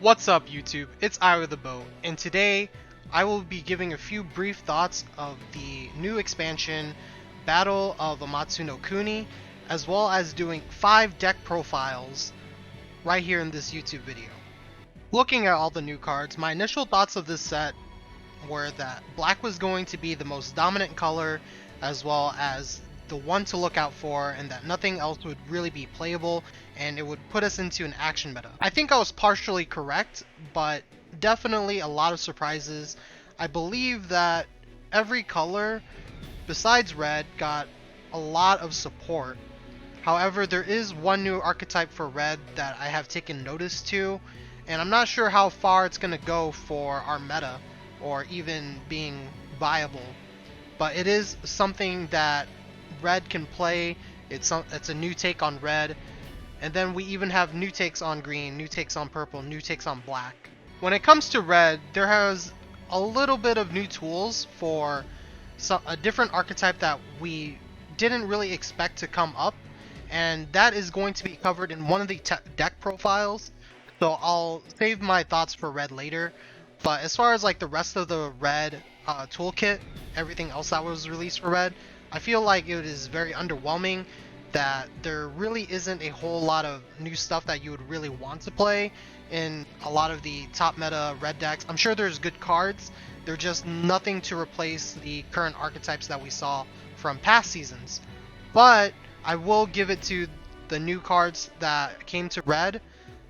What's up YouTube, it's I with the Boat, and today I will be giving a few brief thoughts of the new expansion, Battle of Amatsu no Kuni, as well as doing 5 deck profiles right here in this YouTube video. Looking at all the new cards, my initial thoughts of this set were that black was going to be the most dominant color, as well as the one to look out for, and that nothing else would really be playable and it would put us into an action meta. I think I was partially correct, but definitely a lot of surprises. I believe that every color besides red got a lot of support. However, there is one new archetype for red that I have taken notice to, and I'm not sure how far it's going to go for our meta or even being viable, but it is something that red can play. It's a new take on red, and then we even have new takes on green, new takes on purple, new takes on black. When it comes to red, there has a little bit of new tools for a different archetype that we didn't really expect to come up, and that is going to be covered in one of the deck profiles, so I'll save my thoughts for red later. But as far as like the rest of the red toolkit, everything else that was released for red, I feel like it is very underwhelming, that there really isn't a whole lot of new stuff that you would really want to play in a lot of the top meta red decks. I'm sure there's good cards, they're just nothing to replace the current archetypes that we saw from past seasons. But I will give it to the new cards that came to red,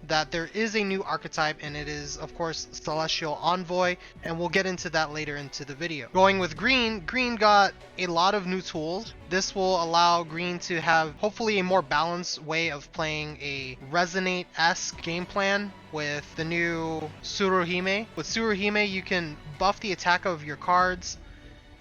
that there is a new archetype, and it is of course Celestial Envoy, and we'll get into that later into the video. Going with green, green got a lot of new tools. This will allow green to have hopefully a more balanced way of playing a Resonate-esque game plan with the new Tsuruhime. With Tsuruhime, you can buff the attack of your cards,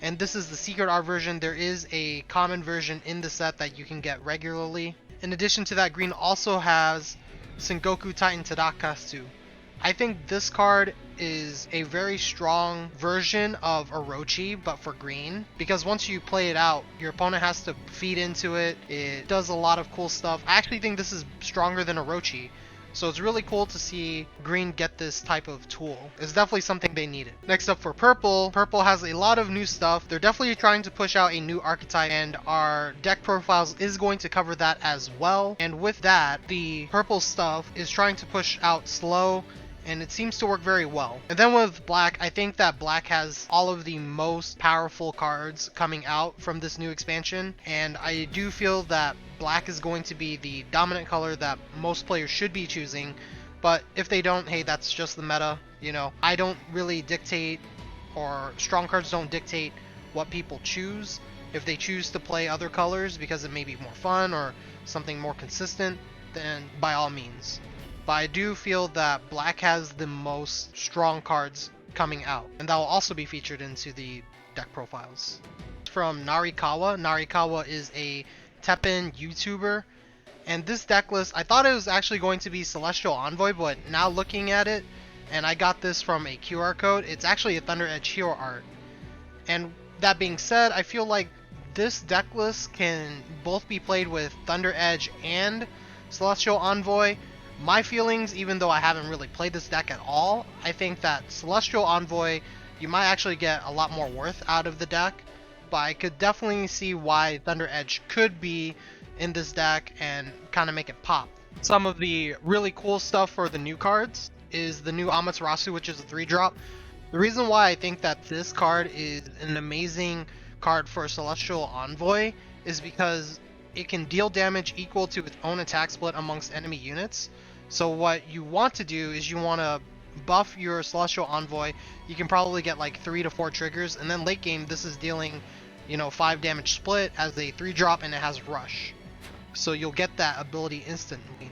and this is the secret art version. There is a common version in the set that you can get regularly. In addition to that, green also has Sengoku Titan Tadakasu. I think this card is a very strong version of Orochi, but for green, because once you play it out, your opponent has to feed into it. It does a lot of cool stuff. I actually think this is stronger than Orochi, so it's really cool to see green get this type of tool. It's definitely something they needed. Next up for purple, purple has a lot of new stuff. They're definitely trying to push out a new archetype, and our deck profiles is going to cover that as well. And with that, the purple stuff is trying to push out slow, and it seems to work very well. And then with black, I think that black has all of the most powerful cards coming out from this new expansion, and I do feel that black is going to be the dominant color that most players should be choosing. But if they don't, hey, that's just the meta. You know, I don't really dictate, or strong cards don't dictate what people choose. If they choose to play other colors because it may be more fun or something more consistent, then by all means. But I do feel that black has the most strong cards coming out, and that will also be featured into the deck profiles. From Narikawa. Narikawa is a TEPPEN YouTuber, and this deck list, I thought it was actually going to be Celestial Envoy, but now looking at it, and I got this from a QR code, it's actually a Thunder Edge hero art. And that being said, I feel like this deck list can both be played with Thunder Edge and Celestial Envoy. My feelings, even though I haven't really played this deck at all, I think that Celestial Envoy, you might actually get a lot more worth out of the deck, but I could definitely see why Thunder Edge could be in this deck and kind of make it pop. Some of the really cool stuff for the new cards is the new Amatsu, which is a 3-drop. The reason why I think that this card is an amazing card for Celestial Envoy is because it can deal damage equal to its own attack split amongst enemy units. So what you want to do is you want to buff your Celestial Envoy. You can probably get like 3 to 4 triggers, and then late game this is dealing, you know, 5 damage split as a 3-drop, and it has rush. So you'll get that ability instantly.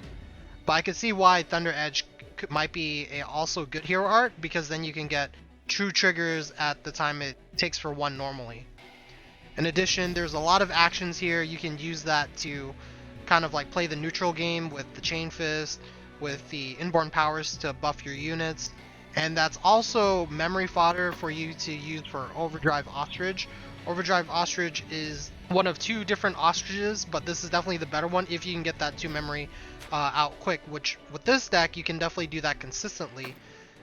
But I could see why Thunder Edge might be a also good hero art, because then you can get true triggers at the time it takes for one normally. In addition, there's a lot of actions here. You can use that to kind of like play the neutral game with the Chain Fist, with the inborn powers to buff your units, and that's also memory fodder for you to use for Overdrive Ostrich, Overdrive Ostrich is one of two different ostriches, but this is definitely the better one if you can get that 2 memory out quick, which with this deck you can definitely do that consistently.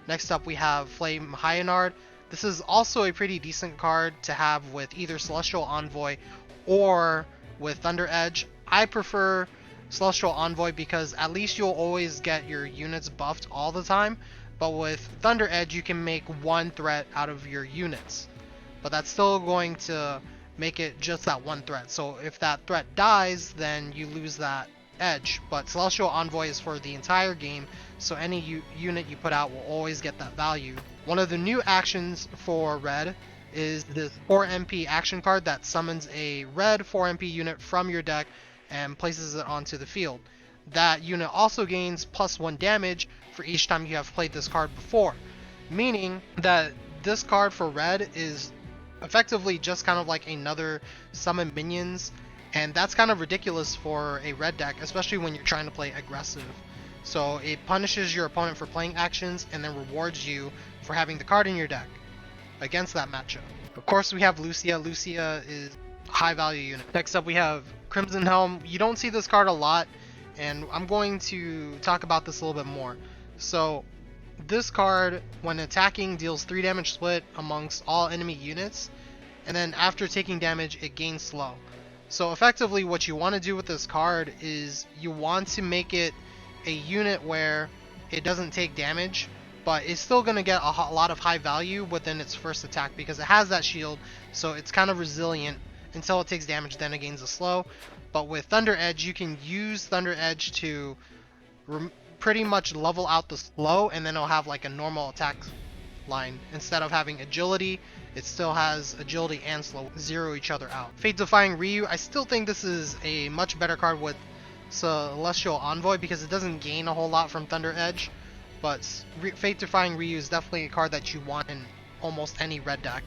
Next up we have Flame Hyanard. This is also a pretty decent card to have with either Celestial Envoy or with Thunder Edge. I prefer Celestial Envoy because at least you'll always get your units buffed all the time, but with Thunder Edge you can make one threat out of your units. But that's still going to make it just that one threat. So if that threat dies, then you lose that edge. But Celestial Envoy is for the entire game, so any unit you put out will always get that value. One of the new actions for red is this 4 MP action card that summons a red 4 MP unit from your deck and places it onto the field. That unit also gains +1 damage for each time you have played this card before, meaning that this card for red is effectively just kind of like another summon minions, and that's kind of ridiculous for a red deck, especially when you're trying to play aggressive. So it punishes your opponent for playing actions and then rewards you for having the card in your deck against that matchup. Of course we have Lucia. Lucia is a high value unit. Next up we have Crimson Helm. You don't see this card a lot, and I'm going to talk about this a little bit more. So this card, when attacking, deals 3 damage split amongst all enemy units, and then after taking damage it gains slow. So effectively what you want to do with this card is you want to make it a unit where it doesn't take damage, but it's still going to get a lot of high value within its first attack because it has that shield, so it's kind of resilient until it takes damage, then it gains a slow. But with Thunder Edge you can use Thunder Edge to pretty much level out the slow, and then it'll have like a normal attack line. Instead of having agility, it still has agility and slow, zero each other out. Fate Defying Ryu, I still think this is a much better card with Celestial Envoy because it doesn't gain a whole lot from Thunder Edge, but Fate Defying Ryu is definitely a card that you want in almost any red deck.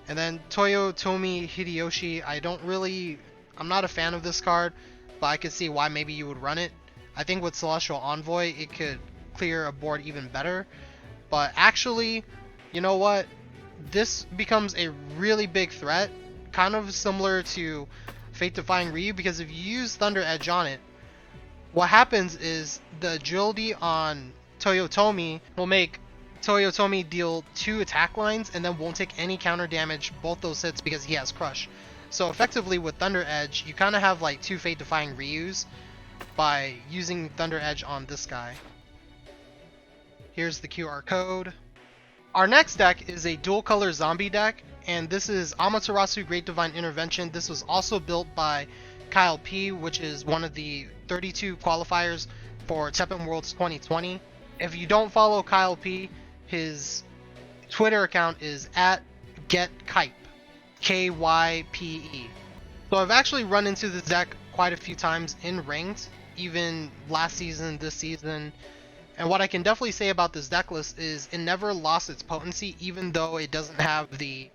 And then Toyotomi Hideyoshi, I'm not a fan of this card, but I could see why maybe you would run it. I think with Celestial Envoy it could clear a board even better, but actually, you know what? This becomes a really big threat, kind of similar to Fate Defying Ryu, because if you use Thunder Edge on it, what happens is the agility on Toyotomi will make Toyotomi deal 2 attack lines and then won't take any counter damage both those hits because he has Crush. So effectively with Thunder Edge you kind of have like 2 Fate Defying Ryus by using Thunder Edge on this guy. Here's the QR code. Our next deck is a dual color zombie deck, and this is Amaterasu Great Divine Intervention. This was also built by Kyle P, which is one of the 32 qualifiers for TEPPEN Worlds 2020. If you don't follow Kyle P, his Twitter account is @GetKype, KYPE. So I've actually run into this deck quite a few times in ranked, even last season, this season. And what I can definitely say about this deck list is it never lost its potency, even though it doesn't have the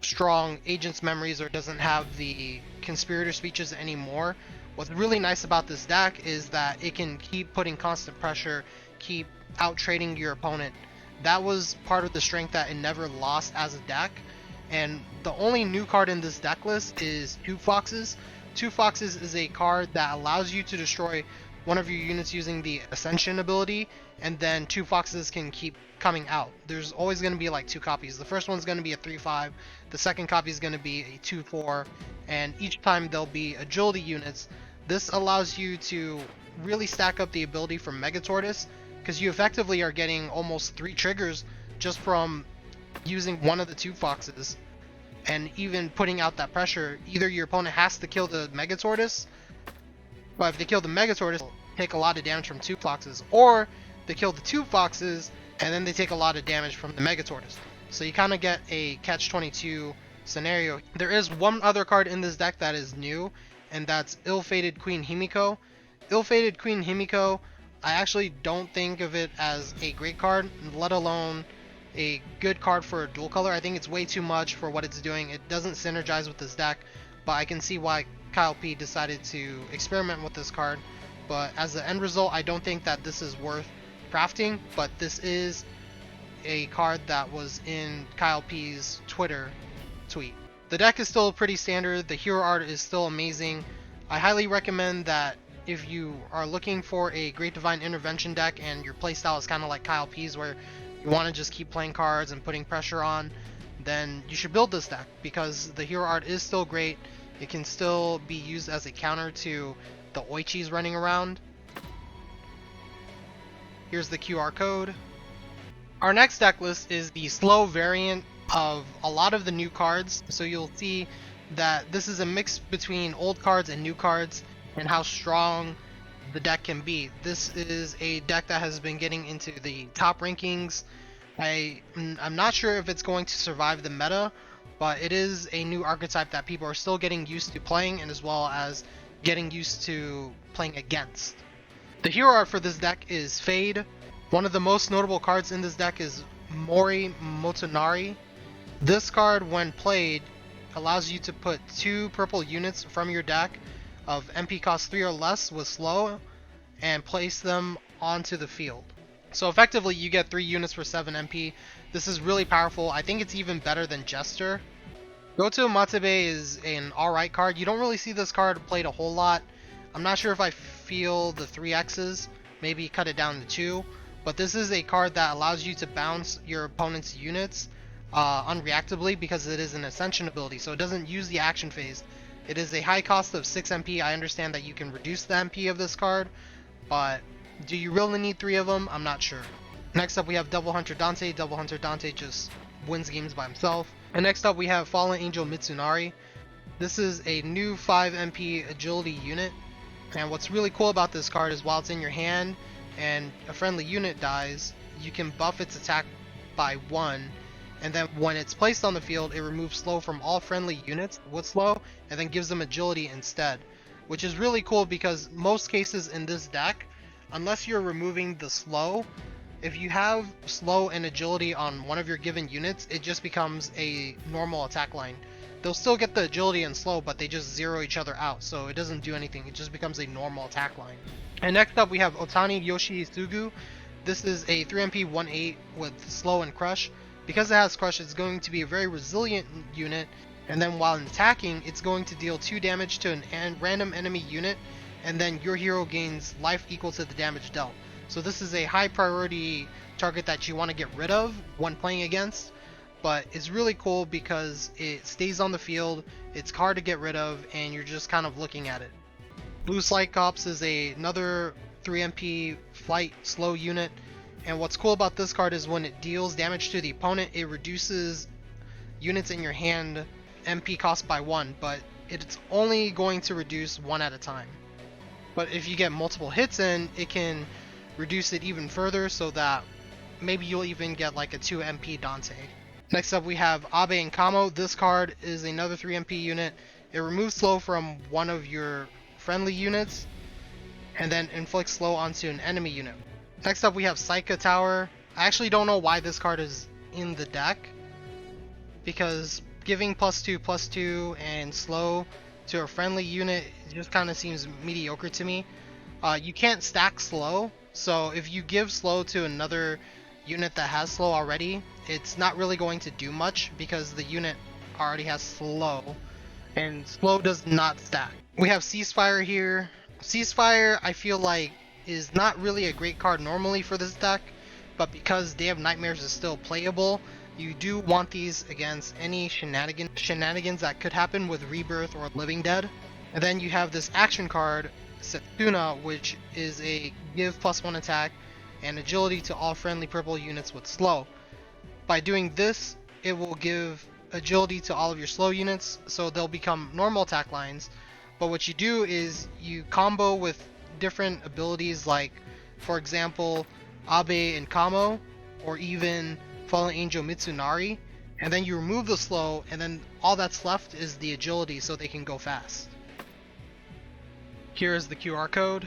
strong agent's memories or doesn't have the conspirator speeches anymore. What's really nice about this deck is that it can keep putting constant pressure, keep out trading your opponent. That was part of the strength that it never lost as a deck. And the only new card in this deck list is Two Foxes. Two Foxes is a card that allows you to destroy one of your units using the Ascension ability, and then Two Foxes can keep coming out. There's always going to be like 2 copies. The first one's going to be a 3/5, the second copy is going to be a 2/4, and each time there'll be agility units. This allows you to really stack up the ability from Megatortoise, because you effectively are getting almost 3 triggers just from using one of the Two Foxes, and even putting out that pressure. Either your opponent has to kill the Megatortoise, but if they kill the Megatortoise, they'll take a lot of damage from Two Foxes, or they kill the Two Foxes and then they take a lot of damage from the Megatortoise. So you kind of get a catch-22 scenario. There is one other card in this deck that is new, and that's Ill-Fated Queen Himiko. Ill-Fated Queen Himiko, I actually don't think of it as a great card, let alone a good card for a dual color. I think it's way too much for what it's doing. It doesn't synergize with this deck, but I can see why Kyle P decided to experiment with this card. But as the end result, I don't think that this is worth crafting, but this is a card that was in Kyle P's Twitter tweet. The deck is still pretty standard, the hero art is still amazing. I highly recommend that if you are looking for a Great Divine Intervention deck and your playstyle is kind of like Kyle P's where you want to just keep playing cards and putting pressure on, then you should build this deck because the hero art is still great. It can still be used as a counter to the Oichis running around. Here's the QR code. Our next deck list is the slow variant of a lot of the new cards, so you'll see that this is a mix between old cards and new cards and how strong the deck can be. This is a deck that has been getting into the top rankings. I'm not sure if it's going to survive the meta, but it is a new archetype that people are still getting used to playing and as well as getting used to playing against. The hero art for this deck is Fade. One of the most notable cards in this deck is Mori Motonari. This card, when played, allows you to put 2 purple units from your deck of MP cost 3 or less with slow and place them onto the field. So effectively you get 3 units for 7 MP. This is really powerful. I think it's even better than Jester. Go to Matebe is an alright card. You don't really see this card played a whole lot. I'm not sure if I feel the 3X's, maybe cut it down to 2. But this is a card that allows you to bounce your opponent's units unreactably because it is an Ascension ability, so it doesn't use the action phase. It is a high cost of 6 MP. I understand that you can reduce the MP of this card, but do you really need 3 of them? I'm not sure. Next up we have Double Hunter Dante. Double Hunter Dante just wins games by himself. And next up we have Fallen Angel Mitsunari. This is a new 5 MP agility unit, and what's really cool about this card is while it's in your hand and a friendly unit dies, you can buff its attack by 1, and then when it's placed on the field, it removes slow from all friendly units with slow, and then gives them agility instead. Which is really cool because most cases in this deck, unless you're removing the slow, if you have slow and agility on one of your given units, it just becomes a normal attack line. They'll still get the agility and slow, but they just zero each other out, so it doesn't do anything, it just becomes a normal attack line. And next up we have Otani Yoshisugu. This is a 3MP 1/8 with slow and crush. Because it has crush, it's going to be a very resilient unit, and then while attacking, it's going to deal 2 damage to an random enemy unit, and then your hero gains life equal to the damage dealt. So this is a high priority target that you want to get rid of when playing against, but it's really cool because it stays on the field, it's hard to get rid of, and you're just kind of looking at it. Blue Cyclops is another 3MP flight slow unit, and what's cool about this card is when it deals damage to the opponent, it reduces units in your hand MP cost by 1, but it's only going to reduce 1 at a time. But if you get multiple hits in, it can reduce it even further so that maybe you'll even get like a 2 MP Dante. Next up we have Abe and Kamo. This card is another 3 MP unit. It removes slow from one of your friendly units and then inflicts slow onto an enemy unit. Next up we have Psycha Tower. I actually don't know why this card is in the deck, because giving +2/+2 and slow to a friendly unit just kind of seems mediocre to me. You can't stack slow, so if you give slow to another unit that has slow already, it's not really going to do much because the unit already has slow, and slow does not stack. We have Ceasefire here. Ceasefire, I feel like, is not really a great card normally for this deck, but because Day of Nightmares is still playable, you do want these against any shenanigans that could happen with Rebirth or Living Dead. And then you have this action card, Setsuna, which is a give +1 attack and agility to all friendly purple units with slow. By doing this, it will give agility to all of your slow units, so they'll become normal attack lines. But what you do is you combo with different abilities, like for example Abe and Kamo, or even Fallen Angel Mitsunari, and then you remove the slow, and then all that's left is the agility so they can go fast. Here is the QR code.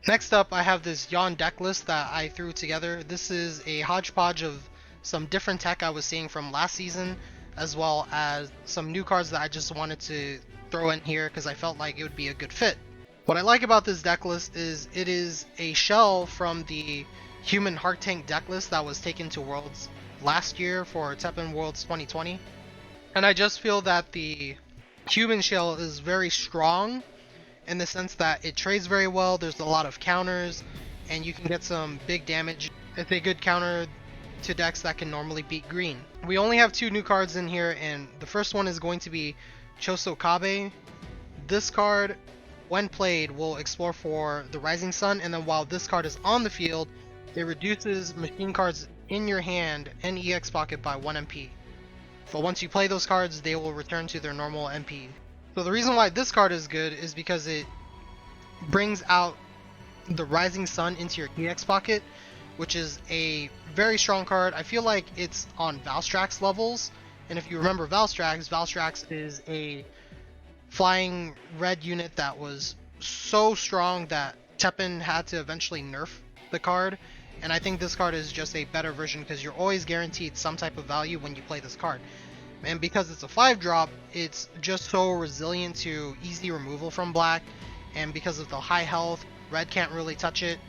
Next up I have this Yawn deck list that I threw together. This is a hodgepodge of some different tech I was seeing from last season, as well as some new cards that I just wanted to throw in here because I felt like it would be a good fit. What I like about this deck list is it is a shell from the Human Heart Tank deck list that was taken to Worlds last year for TEPPEN Worlds 2020. And I just feel that the human shell is very strong in the sense that it trades very well, there's a lot of counters, and you can get some big damage. It's a good counter to decks that can normally beat green. We only have 2 new cards in here, and the first one is going to be Chosokabe. This card, when played, will explore for the Rising Sun, and then while this card is on the field, it reduces machine cards in your hand and EX pocket by 1 MP. But once you play those cards, they will return to their normal MP. So the reason why this card is good is because it brings out the Rising Sun into your EX pocket, which is a very strong card. I feel like it's on Valstrax levels, and if you remember Valstrax is a flying red unit that was so strong that TEPPEN had to eventually nerf the card, and I think this card is just a better version because you're always guaranteed some type of value when you play this card. And because it's a 5-drop, it's just so resilient to easy removal from black, and because of the high health, red can't really touch it,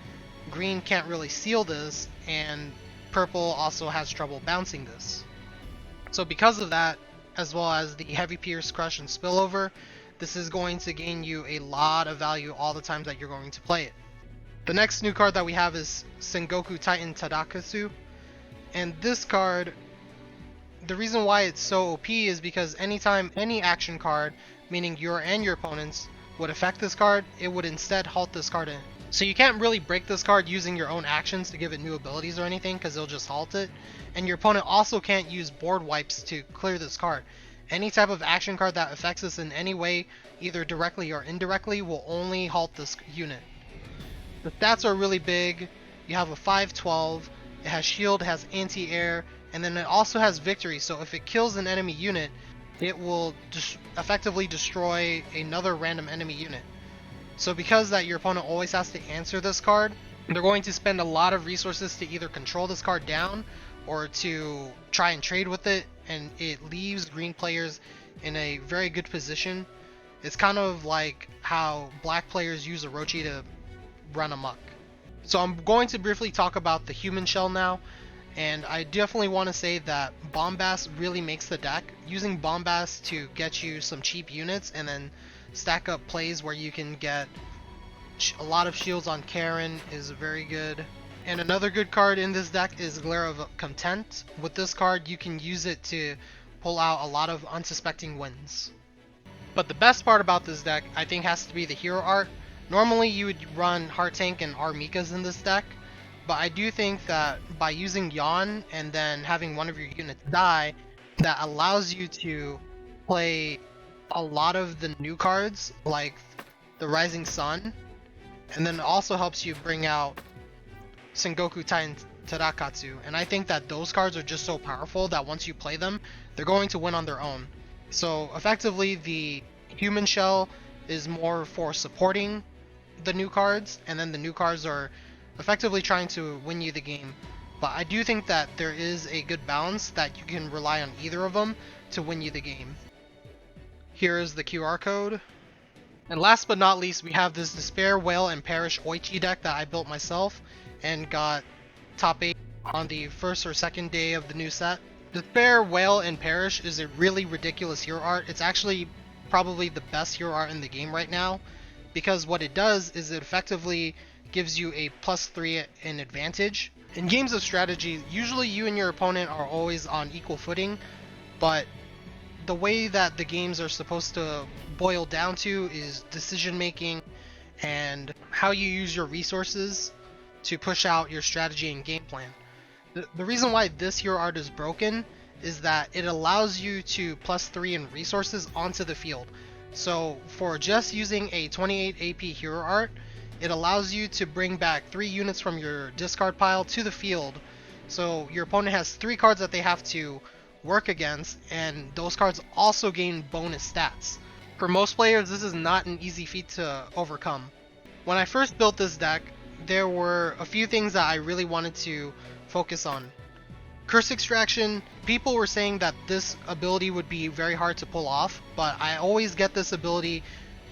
green can't really seal this, and purple also has trouble bouncing this. So because of that, as well as the heavy pierce, crush, and spillover, this is going to gain you a lot of value all the times that you're going to play it. The next new card that we have is Sengoku Titan Tadakatsu, and this card, the reason why it's so OP is because anytime any action card, meaning your and your opponent's, would affect this card, it would instead halt this card in. So you can't really break this card using your own actions to give it new abilities or anything, because it'll just halt it. And your opponent also can't use board wipes to clear this card. Any type of action card that affects this in any way, either directly or indirectly, will only halt this unit. The stats are really big. You have a 5/12, it has shield, it has anti-air, and then it also has victory, so if it kills an enemy unit, it will effectively destroy another random enemy unit. So because that your opponent always has to answer this card, they're going to spend a lot of resources to either control this card down or to try and trade with it, and it leaves green players in a very good position. It's kind of like how black players use Orochi to run amok. So I'm going to briefly talk about the human shell now, and I definitely want to say that Bombast really makes the deck. Using Bombast to get you some cheap units and then stack up plays where you can get a lot of shields on Karen is very good. And another good card in this deck is Glare of Content. With this card you can use it to pull out a lot of unsuspecting wins. But the best part about this deck I think has to be the hero art. Normally you would run Heart Tank and Armikas in this deck, but I do think that by using Yawn and then having one of your units die, that allows you to play a lot of the new cards like the Rising Sun, and then it also helps you bring out Sengoku Titan Tadakatsu, and I think that those cards are just so powerful that once you play them, they're going to win on their own. So effectively the human shell is more for supporting the new cards, and then the new cards are effectively trying to win you the game. But I do think that there is a good balance that you can rely on either of them to win you the game. Here is the QR code. And last but not least, we have this Despair, Wail, and Perish Oichi deck that I built myself and got top 8 on the first or second day of the new set. Despair, Wail, and Perish is a really ridiculous hero art. It's actually probably the best hero art in the game right now, because what it does is it effectively gives you a +3 in advantage. In games of strategy, usually you and your opponent are always on equal footing, but the way that the games are supposed to boil down to is decision making and how you use your resources to push out your strategy and game plan. The reason why this hero art is broken is that it allows you to +3 in resources onto the field. So for just using a 28 AP hero art, it allows you to bring back 3 units from your discard pile to the field. So your opponent has 3 cards that they have to work against, and those cards also gain bonus stats. For most players, this is not an easy feat to overcome. When I first built this deck, there were a few things that I really wanted to focus on. Curse Extraction, people were saying that this ability would be very hard to pull off, but I always get this ability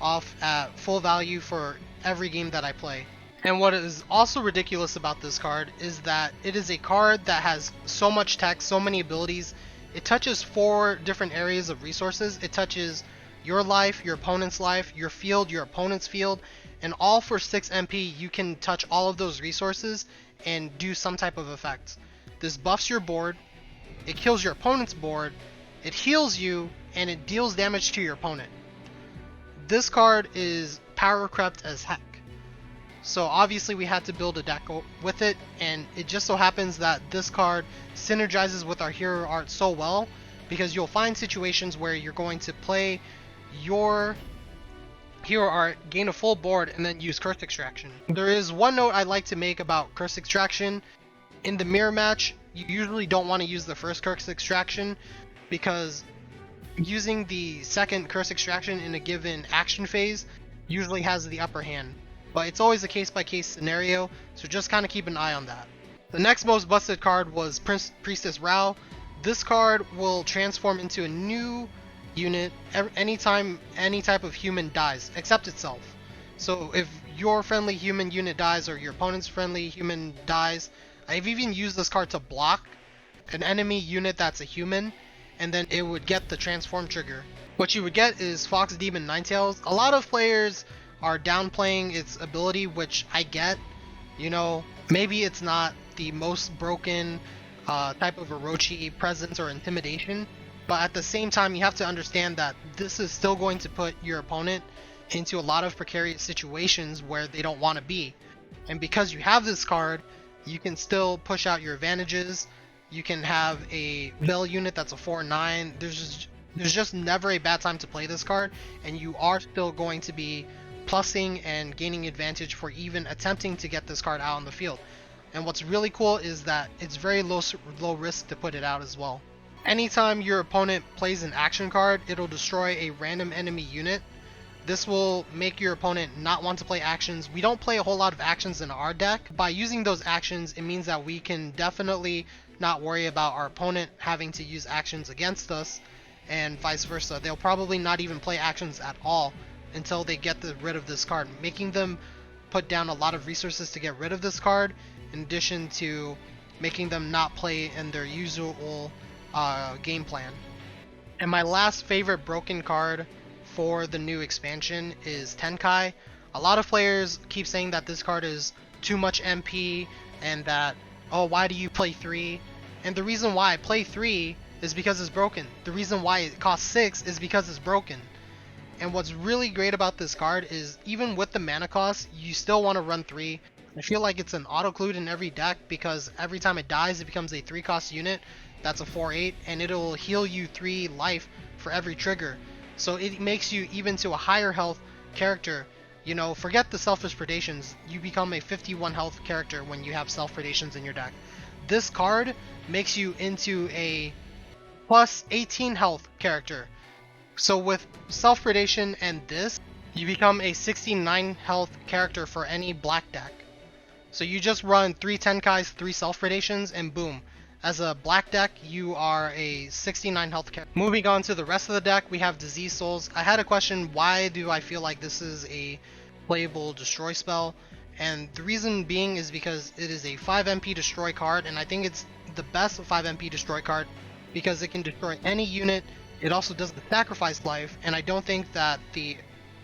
off at full value for every game that I play. And what is also ridiculous about this card is that it is a card that has so much text, so many abilities, It touches 4 different areas of resources. It touches your life, your opponent's life, your field, your opponent's field, and all for 6 MP. You can touch all of those resources and do some type of effect. This buffs your board, it kills your opponent's board, it heals you, and it deals damage to your opponent. This card is power crept as heck. So obviously we had to build a deck with it, and it just so happens that this card synergizes with our hero art so well, because you'll find situations where you're going to play your hero art, gain a full board, and then use curse extraction. There is one note I'd like to make about curse extraction. In the mirror match, you usually don't want to use the first curse extraction, because using the second curse extraction in a given action phase usually has the upper hand. But it's always a case-by-case scenario, so just kind of keep an eye on that. The next most busted card was Priestess Rao. This card will transform into a new unit anytime any type of human dies, except itself. So if your friendly human unit dies or your opponent's friendly human dies, I've even used this card to block an enemy unit that's a human, and then it would get the transform trigger. What you would get is Fox Demon Ninetails. A lot of players are downplaying its ability, which I get. You know, maybe it's not the most broken type of Orochi presence or intimidation, but at the same time you have to understand that this is still going to put your opponent into a lot of precarious situations where they don't want to be. And because you have this card, you can still push out your advantages. You can have a Bell unit that's a 4/9. There's just never a bad time to play this card, and you are still going to be plussing and gaining advantage for even attempting to get this card out on the field. And what's really cool is that it's very low risk to put it out as well. Anytime your opponent plays an action card, it'll destroy a random enemy unit. This will make your opponent not want to play actions. We don't play a whole lot of actions in our deck. By using those actions, it means that we can definitely not worry about our opponent having to use actions against us, and vice versa. They'll probably not even play actions at all until they get rid of this card, making them put down a lot of resources to get rid of this card, in addition to making them not play in their usual game plan. And my last favorite broken card for the new expansion is Tenkai. A lot of players keep saying that this card is too much MP, and that, oh, why do you play 3? And the reason why I play 3 is because it's broken. The reason why it costs 6 is because it's broken. And what's really great about this card is even with the mana cost, you still want to run 3. I feel like it's an auto-clued in every deck, because every time it dies, it becomes a 3-cost unit that's a 4/8, and it'll heal you 3 life for every trigger. So it makes you even to a higher health character. You know, forget the selfish predations. You become a 51 health character when you have self predations in your deck. This card makes you into a plus 18 health character. So with self predation and this, you become a 69 health character for any black deck. So you just run 3 Tenkais, 3 self predations, and boom. As a black deck, you are a 69 health character. Moving on to the rest of the deck, we have Disease Souls. I had a question, why do I feel like this is a playable destroy spell? And the reason being is because it is a 5 MP destroy card, and I think it's the best 5 MP destroy card because it can destroy any unit. It also does the sacrifice life, and I don't think that the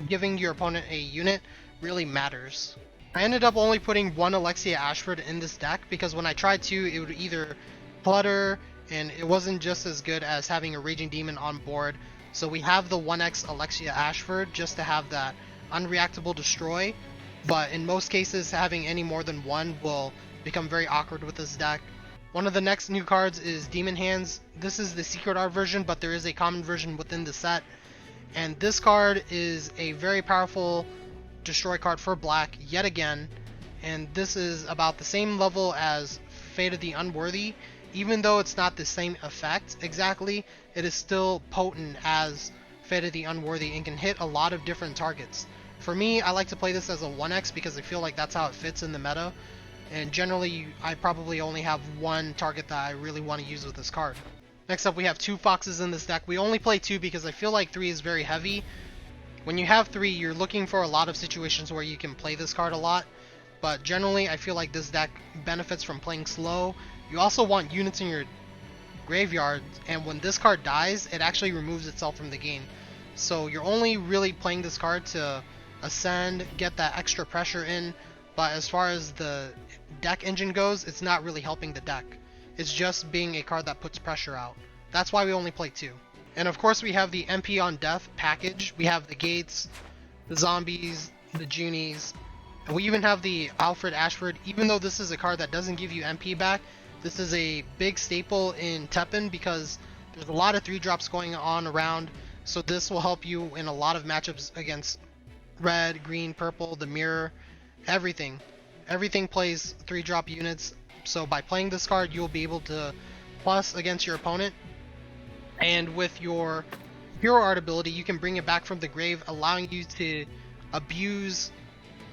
giving your opponent a unit really matters. I ended up only putting 1 Alexia Ashford in this deck because when I tried to, it would either clutter, and it wasn't just as good as having a Raging Demon on board. So we have the 1x Alexia Ashford just to have that unreactable destroy, but in most cases having any more than 1 will become very awkward with this deck. One of the next new cards is Demon Hands. This is the secret art version, but there is a common version within the set, and this card is a very powerful destroy card for black yet again, and this is about the same level as Fate of the Unworthy. Even though it's not the same effect exactly, it is still potent as Fate of the Unworthy and can hit a lot of different targets. For me, I like to play this as a 1x because I feel like that's how it fits in the meta, and generally I probably only have 1 target that I really want to use with this card. Next up, we have 2 Foxes in this deck. We only play 2 because I feel like 3 is very heavy. When you have 3, you're looking for a lot of situations where you can play this card a lot, but generally I feel like this deck benefits from playing slow. You also want units in your graveyard, and when this card dies, it actually removes itself from the game. So you're only really playing this card to ascend, get that extra pressure in, but as far as the deck engine goes, it's not really helping the deck. It's just being a card that puts pressure out. That's why we only play 2. And of course we have the MP on Death package. We have the Gates, the Zombies, the Junies, and we even have the Alfred Ashford. Even though this is a card that doesn't give you MP back, this is a big staple in TEPPEN because there's a lot of 3-drops going on around, so this will help you in a lot of matchups against red, green, purple, the mirror, everything. Everything plays 3-drop units, so by playing this card you'll be able to plus against your opponent. And with your Hero Art ability, you can bring it back from the grave, allowing you to abuse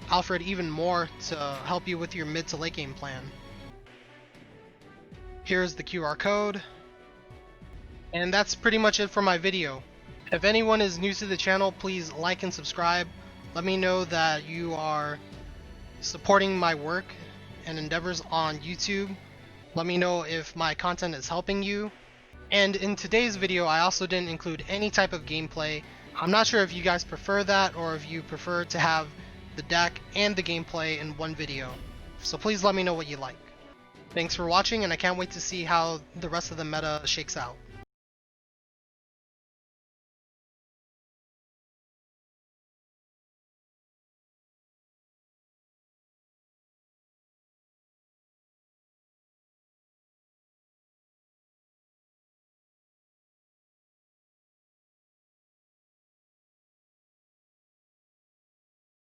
Alfred even more to help you with your mid to late game plan. Here's the QR code. And that's pretty much it for my video. If anyone is new to the channel, please like and subscribe. Let me know that you are supporting my work and endeavors on YouTube. Let me know if my content is helping you. And in today's video, I also didn't include any type of gameplay. I'm not sure if you guys prefer that or if you prefer to have the deck and the gameplay in one video. So please let me know what you like. Thanks for watching, and I can't wait to see how the rest of the meta shakes out.